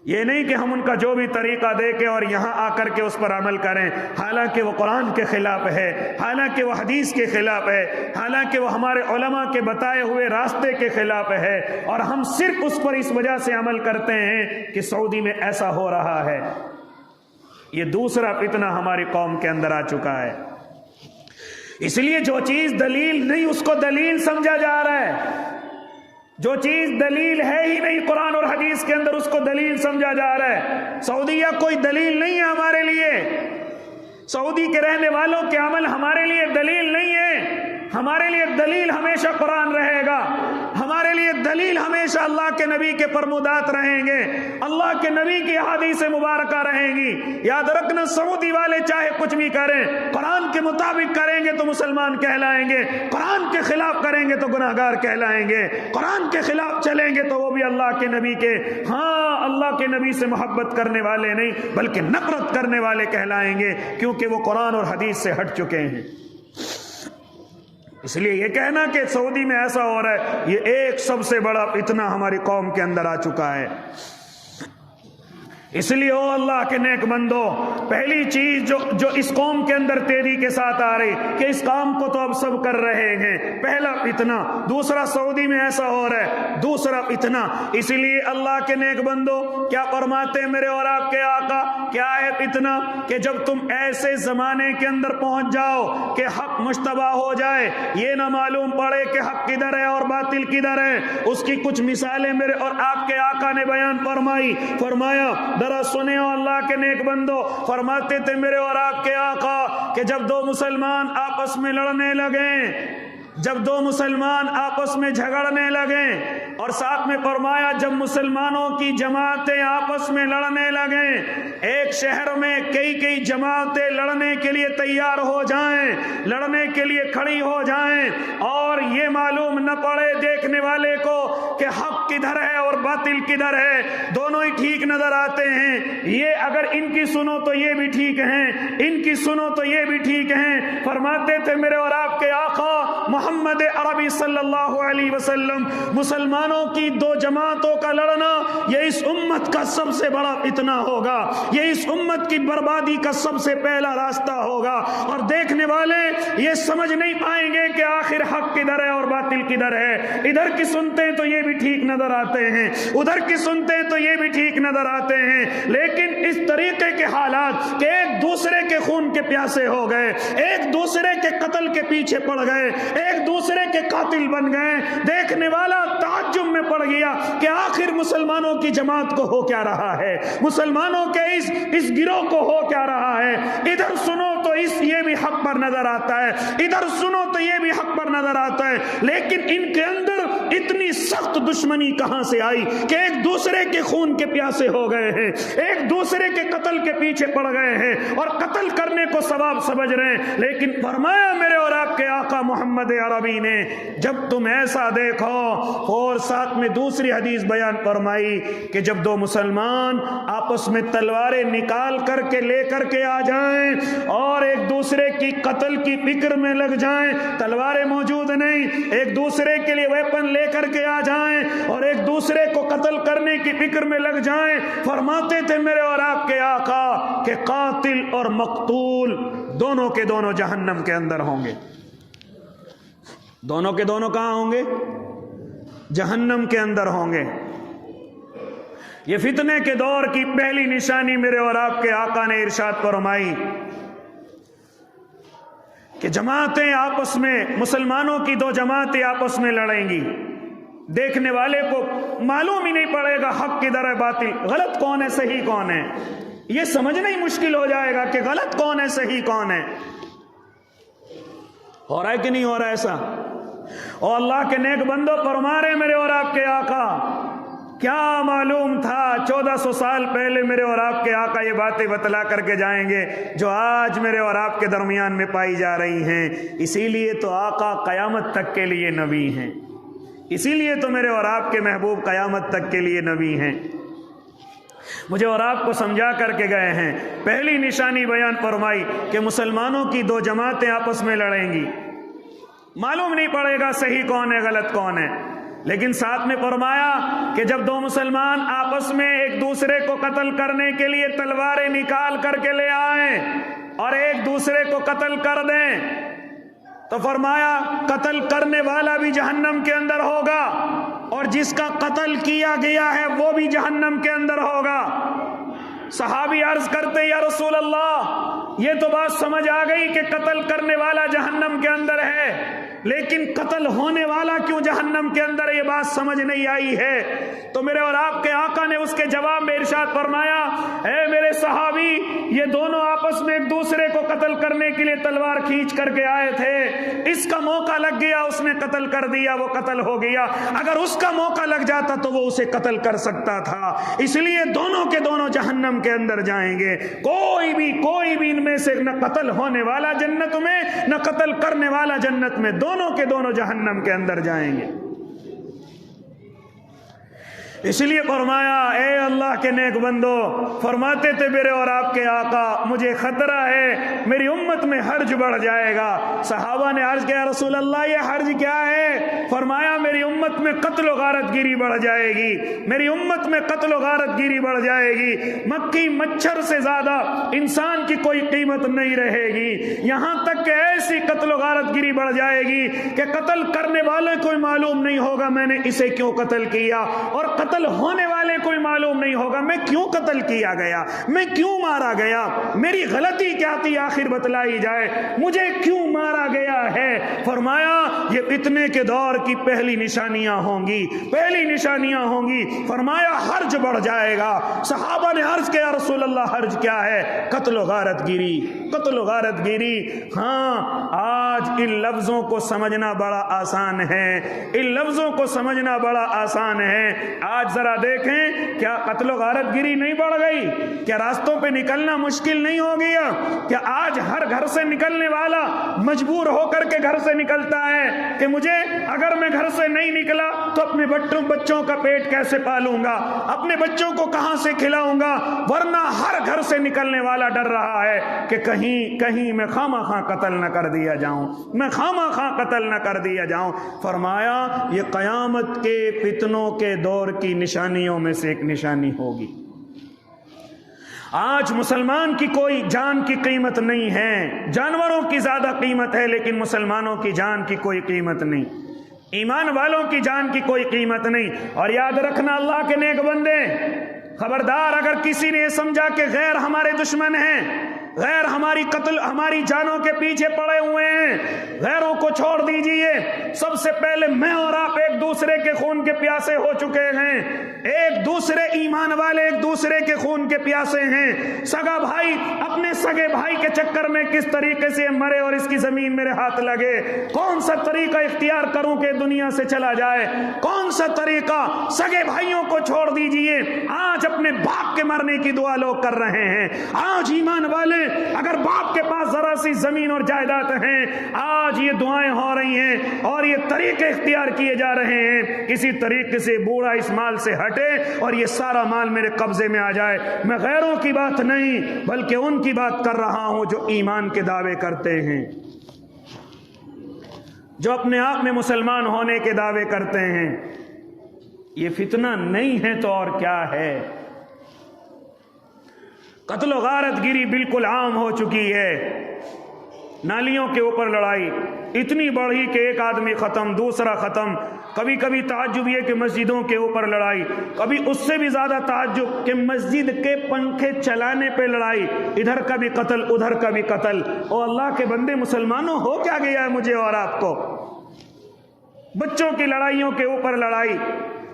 یہ نہیں کہ ہم ان کا جو بھی طریقہ دیکھیں اور یہاں آ کر کے اس پر عمل کریں، حالانکہ وہ قرآن کے خلاف ہے، حالانکہ وہ حدیث کے خلاف ہے، حالانکہ وہ ہمارے علماء کے بتائے ہوئے راستے کے خلاف ہے، اور ہم صرف اس پر اس وجہ سے عمل کرتے ہیں کہ سعودی میں ایسا ہو رہا ہے۔ یہ دوسرا فتنہ ہماری قوم کے اندر آ چکا ہے۔ اس لیے جو چیز دلیل نہیں اس کو دلیل سمجھا جا رہا ہے، جو چیز دلیل ہے ہی نہیں قرآن اور حدیث کے اندر اس کو دلیل سمجھا جا رہا ہے۔ سعودیہ کوئی دلیل نہیں ہے ہمارے لیے، سعودی کے رہنے والوں کے عمل ہمارے لیے دلیل نہیں ہے۔ ہمارے لیے دلیل ہمیشہ قرآن رہے گا، ہمارے لیے دلیل ہمیشہ اللہ کے نبی کے فرمودات رہیں گے، اللہ کے نبی کی احادیث مبارکہ رہیں گی۔ یاد رکھنا، سعودی والے چاہے کچھ بھی کریں، قرآن کے مطابق کریں گے تو مسلمان کہلائیں گے، قرآن کے خلاف کریں گے تو گناہ گار کہلائیں گے، قرآن کے خلاف چلیں گے تو وہ بھی اللہ کے نبی کے، ہاں اللہ کے نبی سے محبت کرنے والے نہیں بلکہ نفرت کرنے والے کہلائیں گے، کیونکہ وہ قرآن اور حدیث سے ہٹ چکے ہیں۔ اس لیے یہ کہنا کہ سعودی میں ایسا ہو رہا ہے، یہ ایک سب سے بڑا فتنہ ہماری قوم کے اندر آ چکا ہے۔ اس لیے او اللہ کے نیک بندو، پہلی چیز جو اس قوم کے اندر تیزی کے ساتھ آ رہی کہ اس کام کو تو اب سب کر رہے ہیں، پہلا فتنہ۔ دوسرا، سعودی میں ایسا ہو رہا ہے، دوسرا فتنہ۔ اس لیے اللہ کے نیک بندو کیا فرماتے ہیں میرے اور آپ کے آقا؟ کیا ہے فتنہ؟ کہ جب تم ایسے زمانے کے اندر پہنچ جاؤ کہ حق مشتبہ ہو جائے، یہ نہ معلوم پڑے کہ حق کدھر ہے اور باطل کدھر ہے، اس کی کچھ مثالیں میرے اور آپ کے آقا نے بیان فرمائی۔ فرمایا، ذرا سنیں اللہ کے نیک بندو، فرماتے تھے میرے اور آپ کے آقا کہ جب دو مسلمان آپس میں لڑنے لگیں، جب دو مسلمان آپس میں جھگڑنے لگیں، اور ساتھ میں فرمایا جب مسلمانوں کی جماعتیں آپس میں لڑنے لگیں، ایک شہر میں کئی جماعتیں لڑنے کے لیے تیار ہو جائیں، لڑنے کے لیے کھڑی ہو جائیں، اور یہ معلوم نہ پڑے دیکھنے والے کو کہ حق کدھر ہے اور باطل کدھر ہے، دونوں ہی ٹھیک نظر آتے ہیں، یہ اگر ان کی سنو تو یہ بھی ٹھیک ہیں، ان کی سنو تو یہ بھی ٹھیک ہیں۔ فرماتے تھے میرے اور آپ کے آقا محمد عربی صلی اللہ علیہ وسلم، مسلمانوں کی دو جماعتوں کا لڑنا یہ اس امت کا سب سے بڑا فتنہ ہوگا، یہ اس امت کی بربادی کا سب سے پہلا راستہ ہوگا، اور دیکھنے والے یہ سمجھ نہیں پائیں گے کہ آخر حق کدھر ہے اور باطل کدھر ہے۔ ادھر کی سنتے ہیں تو یہ بھی ٹھیک نظر آتے ہیں، ادھر کی سنتے ہیں تو یہ بھی ٹھیک نظر آتے ہیں، لیکن اس طریقے کے حالات کہ ایک دوسرے کے خون کے پیاسے ہو گئے، ایک دوسرے کے قتل کے پیچھے پڑ گئے، ایک دوسرے کے قاتل بن گئے، دیکھنے والا تعجب میں پڑ گیا کہ آخر مسلمانوں کی جماعت کو ہو کیا رہا ہے، مسلمانوں کے اس گروہ کو ہو کیا رہا ہے۔ ادھر سنو تو یہ بھی حق پر نظر آتا ہے، ادھر سنو تو یہ بھی حق پر نظر آتا ہے، لیکن ان کے اندر اتنی سخت دشمنی کہاں سے آئی کہ ایک دوسرے کے خون کے پیاسے ہو گئے ہیں، ایک دوسرے کے قتل کے پیچھے پڑ گئے ہیں، اور قتل کرنے کو ثواب سمجھ رہے ہیں۔ لیکن فرمایا میرے اور آپ کے آقا محمد عربی نے، جب تم ایسا دیکھو، اور ساتھ میں دوسری حدیث بیان فرمائی کہ جب دو مسلمان آپس میں تلواریں نکال کر کے لے کر کے آ جائیں اور ایک دوسرے کی قتل کی فکر میں لگ جائیں، تلواریں موجود نہیں، ایک دوسرے کے لیے ویپن لے کر کے آ جائیں اور ایک دوسرے کو قتل کرنے کی فکر میں لگ جائیں، فرماتے تھے میرے اور آپ کے آقا کہ قاتل اور مقتول دونوں کے دونوں جہنم کے اندر ہوں گے، دونوں کے دونوں کہاں ہوں گے؟ جہنم کے اندر ہوں گے۔ یہ فتنے کے دور کی پہلی نشانی میرے اور آپ کے آقا نے ارشاد فرمائی کہ جماعتیں آپس میں، مسلمانوں کی دو جماعتیں آپس میں لڑیں گی، دیکھنے والے کو معلوم ہی نہیں پڑے گا حق کدھر ہے باطل، غلط کون ہے صحیح کون ہے، یہ سمجھنا ہی مشکل ہو جائے گا کہ غلط کون ہے صحیح کون ہے۔ ہو رہا ہے کہ نہیں ہو رہا ایسا؟ اور اللہ کے نیک بندو فرما رہے میرے اور آپ کے آقا، کیا معلوم تھا 1400 سال پہلے میرے اور آپ کے آقا یہ باتیں بتلا کر کے جائیں گے جو آج میرے اور آپ کے درمیان میں پائی جا رہی ہیں۔ اسی لیے تو آقا قیامت تک کے لیے نبی ہیں، اسی لیے تو میرے اور آپ کے محبوب قیامت تک کے لیے نبی ہیں، مجھے اور آپ کو سمجھا کر کے گئے ہیں۔ پہلی نشانی بیان فرمائی کہ مسلمانوں کی دو جماعتیں آپس میں لڑیں گی، معلوم نہیں پڑے گا صحیح کون ہے غلط کون ہے۔ لیکن ساتھ میں فرمایا کہ جب دو مسلمان آپس میں ایک دوسرے کو قتل کرنے کے لیے تلواریں نکال کر کے لے آئیں اور ایک دوسرے کو قتل کر دیں تو فرمایا قتل کرنے والا بھی جہنم کے اندر ہوگا اور جس کا قتل کیا گیا ہے وہ بھی جہنم کے اندر ہوگا۔ صحابی عرض کرتے یا رسول اللہ یہ تو بات سمجھ آ گئی کہ قتل کرنے والا جہنم کے اندر ہے، لیکن قتل ہونے والا کیوں جہنم کے اندر ہے یہ بات سمجھ نہیں آئی ہے۔ تو میرے اور آپ کے آقا نے اس کے جواب میں ارشاد فرمایا اے میرے صحابی یہ دونوں آپس میں ایک دوسرے کو قتل کرنے کے لیے تلوار کھینچ کر کے آئے تھے، اس کا موقع لگ گیا اس نے قتل کر دیا وہ قتل ہو گیا، اگر اس کا موقع لگ جاتا تو وہ اسے قتل کر سکتا تھا، اس لیے دونوں کے دونوں جہنم کے اندر جائیں گے۔ کوئی بھی ان میں سے نہ قتل ہونے والا جنت میں نہ قتل کرنے والا جنت میں، دونوں کے دونوں جہنم کے اندر جائیں گے۔ اس لیے فرمایا اے اللہ کے نیک بندو، فرماتے تھے میرے اور آپ کے آقا مجھے خطرہ ہے میری امت میں حرج بڑھ جائے گا۔ صحابہ نے عرض کیا رسول اللہ یہ حرج کیا ہے؟ فرمایا میری امت میں قتل و غارت گیری بڑھ جائے گی، میری امت میں قتل و غارت گیری بڑھ جائے گی، مکھی مچھر سے زیادہ انسان کی کوئی قیمت نہیں رہے گی، یہاں تک کہ ایسی قتل و غارت گیری بڑھ جائے گی کہ قتل کرنے والے کوئی معلوم نہیں ہوگا میں نے اسے کیوں قتل کیا، اور قتل ہونے والے کوئی معلوم نہیں ہوگا میں کیوں قتل کیا گیا، میں کیوں مارا گیا، میری غلطی کیا تھی آخر بتلائی جائے، مجھے کیوں مارا گیا ہے۔ فرمایا یہ فتنے کے دور کی پہلی نشانیاں ہوں گی، پہلی نشانیاں ہوں گی۔ فرمایا حرج بڑھ جائے گا۔ صحابہ نے عرض کیا رسول اللہ حرج کیا ہے؟ قتل و غارت گیری، قتل و غارت گیری۔ ہاں آج ان لفظوں کو سمجھنا بڑا آسان ہے، ان لفظوں کو سمجھنا بڑا آسان ہے۔ آج ذرا دیکھیں کیا قتل و غارت گیری نہیں بڑھ گئی؟ کیا راستوں پہ نکلنا مشکل نہیں ہو گیا؟ کیا آج ہر گھر سے نکلنے والا مجبور ہو کر کے گھر سے نکلتا ہے کہ مجھے اگر میں گھر سے نہیں نکلا تو اپنے بچوں کا پیٹ کیسے پالوں گا، اپنے بچوں کو کہاں سے کھلاؤں گا؟ ورنہ ہر گھر سے نکلنے والا ڈر رہا ہے کہ کہیں میں خواہ قتل نہ کر دیا جاؤں، میں خواہ قتل نہ کر دیا جاؤں۔ فرمایا یہ قیامت کے فتنوں کے دور کی نشانیوں میں سے ایک نشانی ہوگی۔ آج مسلمان کی کوئی جان کی قیمت نہیں ہے، جانوروں کی زیادہ قیمت ہے لیکن مسلمانوں کی جان کی کوئی قیمت نہیں، ایمان والوں کی جان کی کوئی قیمت نہیں۔ اور یاد رکھنا اللہ کے نیک بندے، خبردار اگر کسی نے یہ سمجھا کہ غیر ہمارے دشمن ہیں، غیر ہماری جانوں کے پیچھے پڑے ہوئے ہیں، غیروں کو چھوڑ دیجئے، سب سے پہلے میں اور آپ ایک دوسرے کے خون کے پیاسے ہو چکے ہیں، ایک دوسرے ایمان والے ایک دوسرے کے خون کے پیاسے ہیں۔ سگا بھائی اپنے سگے بھائی کے چکر میں کس طریقے سے مرے اور اس کی زمین میرے ہاتھ لگے، کون سا طریقہ اختیار کروں کہ دنیا سے چلا جائے، کون سا طریقہ؟ سگے بھائیوں کو چھوڑ دیجئے، آج اپنے باپ کے مرنے کی دعا لوگ کر رہے ہیں۔ آج ایمان والے اگر باپ کے پاس ذرا سی زمین اور جائیداد ہیں، آج یہ دعائیں ہو رہی ہیں اور یہ طریقے اختیار کیے جا رہے ہیں کسی طریقے سے بوڑھا اس مال سے ہٹے اور یہ سارا مال میرے قبضے میں آ جائے۔ میں غیروں کی بات نہیں بلکہ ان کی بات کر رہا ہوں جو ایمان کے دعوے کرتے ہیں، جو اپنے آپ میں مسلمان ہونے کے دعوے کرتے ہیں۔ یہ فتنہ نہیں ہے تو اور کیا ہے؟ قتل و غارت گیری بالکل عام ہو چکی ہے۔ نالیوں کے اوپر لڑائی اتنی بڑھی کہ ایک آدمی ختم، دوسرا ختم، کبھی کبھی تعجب یہ کہ مسجدوں کے اوپر لڑائی، کبھی اس سے بھی زیادہ تعجب کہ مسجد کے پنکھے چلانے پہ لڑائی، ادھر کا بھی قتل ادھر کا بھی قتل۔ او اللہ کے بندے مسلمانوں ہو کیا گیا ہے مجھے اور آپ کو؟ بچوں کی لڑائیوں کے اوپر لڑائی،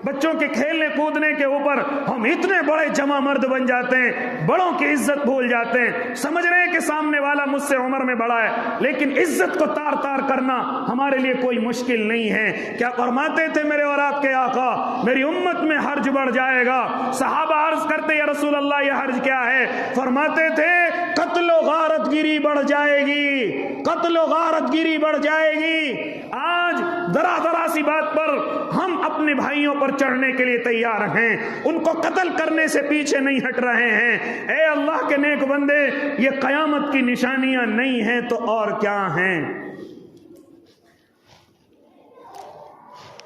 بچوں کے کھیلنے کودنے کے اوپر ہم اتنے بڑے جمع مرد بن جاتے ہیں، بڑوں کی عزت بھول جاتے ہیں، سمجھ رہے ہیں کہ سامنے والا مجھ سے عمر میں بڑا ہے، لیکن عزت کو تار تار کرنا ہمارے لیے کوئی مشکل نہیں ہے۔ کیا فرماتے تھے میرے اور آپ کے آقا؟ میری امت میں حرج بڑھ جائے گا۔ صحابہ عرض کرتے یا رسول اللہ یہ حرج کیا ہے؟ فرماتے تھے قتل و غارت گیری بڑھ جائے گی، قتل و غارت گیری بڑھ جائے گی۔ آج ذرا سی بات پر ہم اپنے بھائیوں پر چڑھنے کے لیے تیار ہیں، ان کو قتل کرنے سے پیچھے نہیں ہٹ رہے ہیں۔ اے اللہ کے نیک بندے، یہ قیامت کی نشانیاں نہیں ہیں تو اور کیا ہیں؟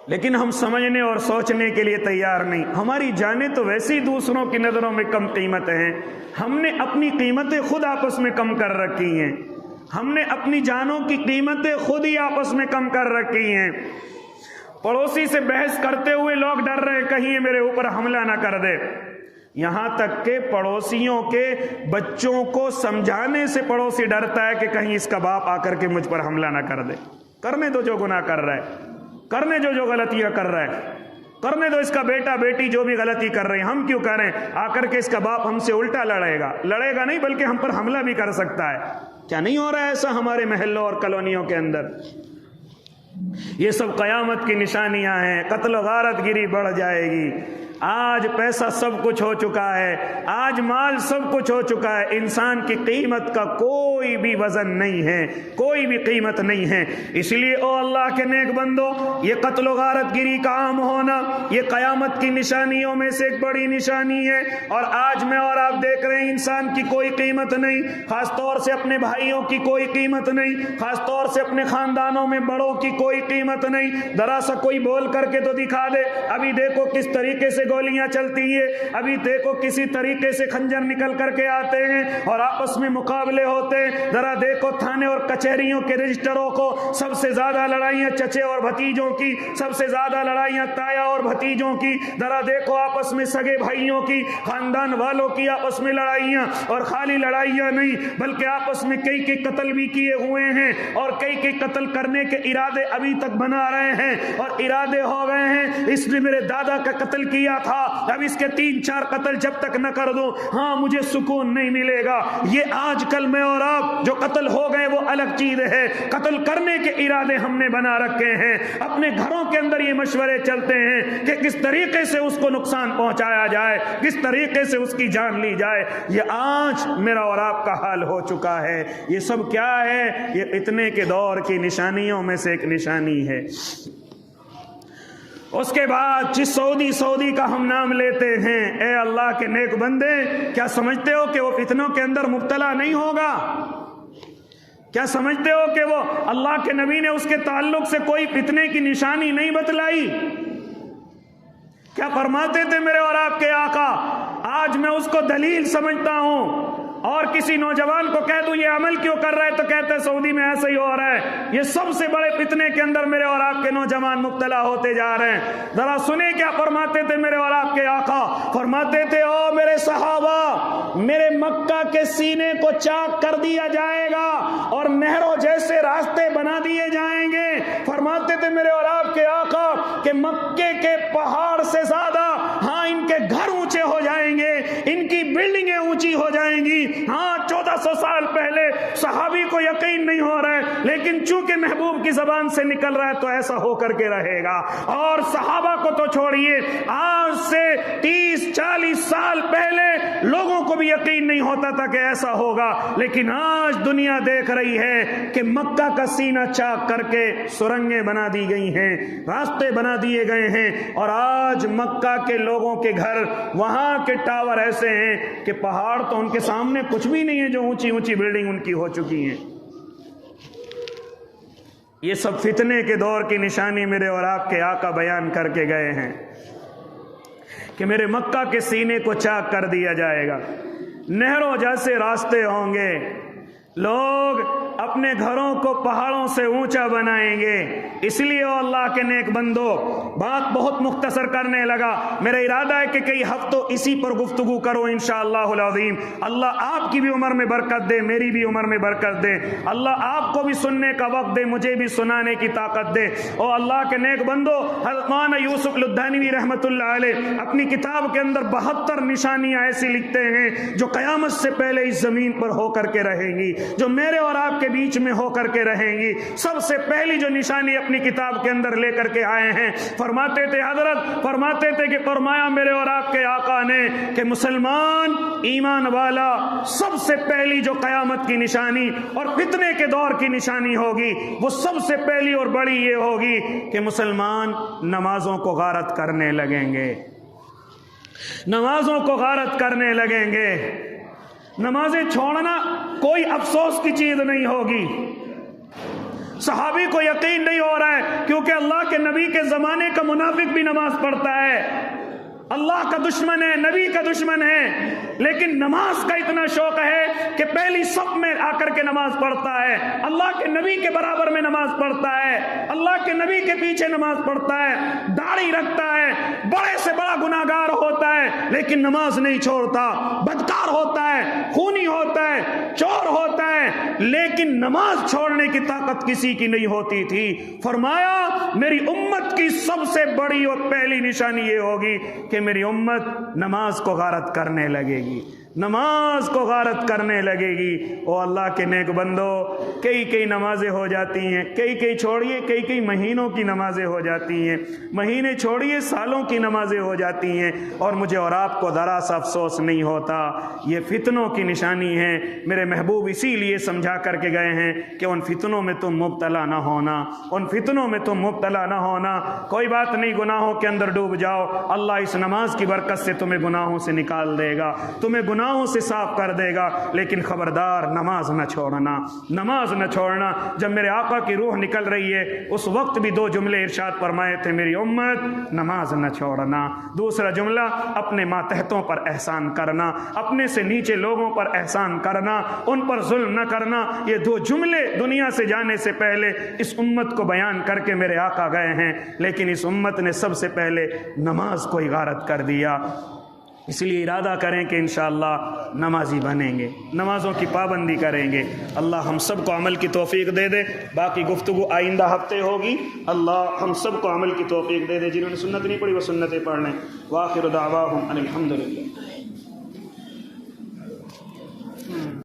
لیکن ہم سمجھنے اور سوچنے کے لیے تیار نہیں۔ ہماری جانیں تو ویسے ہی دوسروں کی نظروں میں کم قیمت ہیں، ہم نے اپنی قیمتیں خود آپس میں کم کر رکھی ہیں، ہم نے اپنی جانوں کی قیمتیں خود ہی آپس میں کم کر رکھی ہیں۔ پڑوسی سے بحث کرتے ہوئے لوگ ڈر رہے کہیں یہ میرے اوپر حملہ نہ کر دے، یہاں تک کہ پڑوسیوں کے بچوں کو سمجھانے سے پڑوسی ڈرتا ہے کہ کہیں اس کا باپ آ کر کے مجھ پر حملہ نہ کر دے۔ کرنے دو جو گناہ کر رہا ہے، کرنے جو غلطیاں کر رہا ہے، کرنے دو اس کا بیٹا بیٹی جو بھی غلطی کر رہے ہیں، ہم کیوں کریں؟ آ کر کے اس کا باپ ہم سے الٹا لڑے گا نہیں بلکہ ہم پر حملہ بھی کر سکتا ہے۔ کیا نہیں ہو رہا ہے ایسا ہمارے محلوں اور کالونیوں کے اندر؟ یہ سب قیامت کی نشانیاں ہیں۔ قتل و غارت گری بڑھ جائے گی۔ آج پیسہ سب کچھ ہو چکا ہے، آج مال سب کچھ ہو چکا ہے، انسان کی قیمت کا کوئی بھی وزن نہیں ہے، کوئی بھی قیمت نہیں ہے۔ اس لیے او اللہ کے نیک بندو، یہ قتل و غارت گری کا عام ہونا یہ قیامت کی نشانیوں میں سے ایک بڑی نشانی ہے۔ اور آج میں اور آپ دیکھ رہے ہیں انسان کی کوئی قیمت نہیں، خاص طور سے اپنے بھائیوں کی کوئی قیمت نہیں، خاص طور سے اپنے خاندانوں میں بڑوں کی کوئی قیمت نہیں۔ ذرا سا کوئی بول کر کے تو دکھا دے، ابھی دیکھو کس طریقے سے گولیاں چلتی ہیں، ابھی دیکھو کسی طریقے سے خنجر نکل کر کے آتے ہیں اور آپس میں مقابلے ہوتے ہیں۔ ذرا دیکھو تھانے اور کچہریوں کے رجسٹروں کو، سب سے زیادہ لڑائیاں چچے اور بھتیجوں کی، سب سے زیادہ لڑائیاں تایا اور بھتیجوں کی۔ ذرا دیکھو آپس میں سگے بھائیوں کی، خاندان والوں کی آپس میں لڑائیاں، اور خالی لڑائیاں نہیں بلکہ آپس میں کئی قتل بھی کیے ہوئے ہیں، اور کئی قتل کرنے کے ارادے ابھی تک بنا رہے ہیں، اور ارادے ہو گئے ہیں اس نے میرے دادا کا قتل کیا تھا، اب اس کے 3-4 قتل جب تک نہ کر دوں ہاں مجھے سکون نہیں ملے گا۔ یہ آج کل میں اور آپ جو قتل ہو گئے وہ الگ چیز ہے، قتل کرنے کے ارادے ہم نے بنا رکھے ہیں۔ اپنے گھروں کے اندر یہ مشورے چلتے ہیں کہ کس طریقے سے اس کو نقصان پہنچایا جائے، کس طریقے سے اس کی جان لی جائے۔ یہ آج میرا اور آپ کا حال ہو چکا ہے۔ یہ سب کیا ہے؟ یہ فتنے کے دور کی نشانیوں میں سے ایک نشانی ہے۔ اس کے بعد جس سعودی کا ہم نام لیتے ہیں، اے اللہ کے نیک بندے، کیا سمجھتے ہو کہ وہ فتنوں کے اندر مبتلا نہیں ہوگا؟ کیا سمجھتے ہو کہ وہ اللہ کے نبی نے اس کے تعلق سے کوئی فتنے کی نشانی نہیں بتلائی؟ کیا فرماتے تھے میرے اور آپ کے آقا؟ آج میں اس کو دلیل سمجھتا ہوں، اور کسی نوجوان کو کہہ دوں یہ عمل کیوں کر رہا ہے تو کہتے ہیں سعودی میں ایسا ہی ہو رہا ہے۔ یہ سب سے بڑے فتنے کے اندر میرے اور آپ کے نوجوان مبتلا ہوتے جا رہے ہیں۔ ذرا سنیں کیا فرماتے تھے میرے اور آپ کے آقا؟ فرماتے تھے او میرے صحابہ، میرے مکہ کے سینے کو چاک کر دیا جائے گا اور نہروں جیسے راستے بنا دیے جائیں گے۔ فرماتے تھے میرے اور آپ کے آقا کہ مکے کے پہاڑ سے زیادہ ہاں ان کے گھر اونچے ہو جائیں گے، ان کی بلڈنگیں اونچی ہو جائیں گی۔ ہاں 1400 سال پہلے صحابی کو یقین نہیں ہو رہا ہے، لیکن چونکہ محبوب کی زبان سے نکل رہا ہے تو ایسا ہو کر کے رہے گا۔ اور صحابہ کو تو چھوڑیے، آج سے 30-40 سال پہلے لوگوں کو بھی یقین نہیں ہوتا تھا کہ ایسا ہوگا، لیکن آج دنیا دیکھ رہی ہے کہ مکہ کا سینہ چاک کر کے سرنگیں بنا دی گئی ہیں، راستے بنا دیے گئے ہیں، اور آج مکہ کے لوگوں کے گھر، وہاں کے ٹاور ایسے ہیں کہ پہاڑ تو ان کے سامنے کچھ بھی نہیں ہے جو اونچی بلڈنگ ان کی ہو چکی ہیں۔ یہ سب فتنے کے دور کی نشانی میرے اور آپ کے آقا بیان کر کے گئے ہیں کہ میرے مکہ کے سینے کو چاک کر دیا جائے گا، نہروں جیسے راستے ہوں گے، لوگ اپنے گھروں کو پہاڑوں سے اونچا بنائیں گے۔ اس لیے او اللہ کے نیک بندو، بات بہت مختصر کرنے لگا، میرا ارادہ ہے کہ کئی ہفتوں اسی پر گفتگو کرو انشاءاللہ العظیم۔ اللہ آپ کی بھی عمر میں برکت دے، میری بھی عمر میں برکت دے، اللہ آپ کو بھی سننے کا وقت دے، مجھے بھی سنانے کی طاقت دے۔ او اللہ کے نیک بندو، حضرت مولانا یوسف الدانوی رحمۃ اللہ علیہ اپنی کتاب کے اندر 72 نشانیاں ایسی لکھتے ہیں جو قیامت سے پہلے اس زمین پر ہو کر کے رہیں گی، جو میرے اور آپ کے بیچ میں ہو کر کے رہیں گی۔ سب سے پہلی جو نشانی اپنی کتاب کے اندر لے کر کے آئے ہیں، فرماتے تھے حضرت، فرماتے تھے کہ فرمایا میرے اور آپ کے آقا نے کہ مسلمان ایمان والا سب سے پہلی جو قیامت کی نشانی اور فتنے کے دور کی نشانی ہوگی، وہ سب سے پہلی اور بڑی یہ ہوگی کہ مسلمان نمازوں کو غارت کرنے لگیں گے، نمازوں کو غارت کرنے لگیں گے۔ نمازیں چھوڑنا کوئی افسوس کی چیز نہیں ہوگی، صحابی کو یقین نہیں ہو رہا ہے کیونکہ اللہ کے نبی کے زمانے کا منافق بھی نماز پڑھتا ہے، اللہ کا دشمن ہے، نبی کا دشمن ہے، لیکن نماز کا اتنا شوق ہے کہ پہلی صف میں آ کر کے نماز پڑھتا ہے، اللہ کے نبی کے برابر میں نماز پڑھتا ہے، اللہ کے نبی کے پیچھے نماز پڑھتا ہے، داڑھی رکھتا ہے، بڑے سے بڑا گناہگار ہوتا ہے لیکن نماز نہیں چھوڑتا، بدکار ہوتا ہے، خونی ہوتا ہے، چور ہوتا ہے، لیکن نماز چھوڑنے کی طاقت کسی کی نہیں ہوتی تھی۔ فرمایا میری امت کی سب سے بڑی اور پہلی نشانی یہ ہوگی کہ میری امت نماز کو غارت کرنے لگے گی، نماز کو غارت کرنے لگے گی۔ او اللہ کے نیک بندو، کئی نمازیں ہو جاتی ہیں، کئی چھوڑیے، کئی مہینوں کی نمازیں ہو جاتی ہیں، مہینے چھوڑیے سالوں کی نمازیں ہو جاتی ہیں، اور مجھے اور آپ کو ذرا سا افسوس نہیں ہوتا۔ یہ فتنوں کی نشانی ہے۔ میرے محبوب اسی لیے سمجھا کر کے گئے ہیں کہ ان فتنوں میں تم مبتلا نہ ہونا، ان فتنوں میں تم مبتلا نہ ہونا۔ کوئی بات نہیں، گناہوں کے اندر ڈوب جاؤ، اللہ اس نماز کی برکت سے تمہیں گناہوں سے نکال دے گا، تمہیں گناہوں سے صاف کر دے گا، لیکن خبردار نماز نہ چھوڑنا، نماز نہ چھوڑنا۔ جب میرے آقا کی روح نکل رہی ہے اس وقت بھی 2 جملے ارشاد فرمائے تھے، میری امت نماز نہ چھوڑنا۔ دوسرا جملہ، اپنے ماتحتوں پر احسان کرنا، اپنے سے نیچے لوگوں پر احسان کرنا، ان پر ظلم نہ کرنا۔ یہ 2 جملے دنیا سے جانے سے پہلے اس امت کو بیان کر کے میرے آقا گئے ہیں، لیکن اس امت نے سب سے پہلے نماز کو غارت کر دیا۔ اس لیے ارادہ کریں کہ انشاءاللہ نمازی بنیں گے، نمازوں کی پابندی کریں گے۔ اللہ ہم سب کو عمل کی توفیق دے دے۔ باقی گفتگو آئندہ ہفتے ہوگی۔ اللہ ہم سب کو عمل کی توفیق دے دے۔ جنہوں نے سنت نہیں پڑھی وہ سنتیں پڑھ لیں۔ وآخر دعواہم ان الحمدللہ۔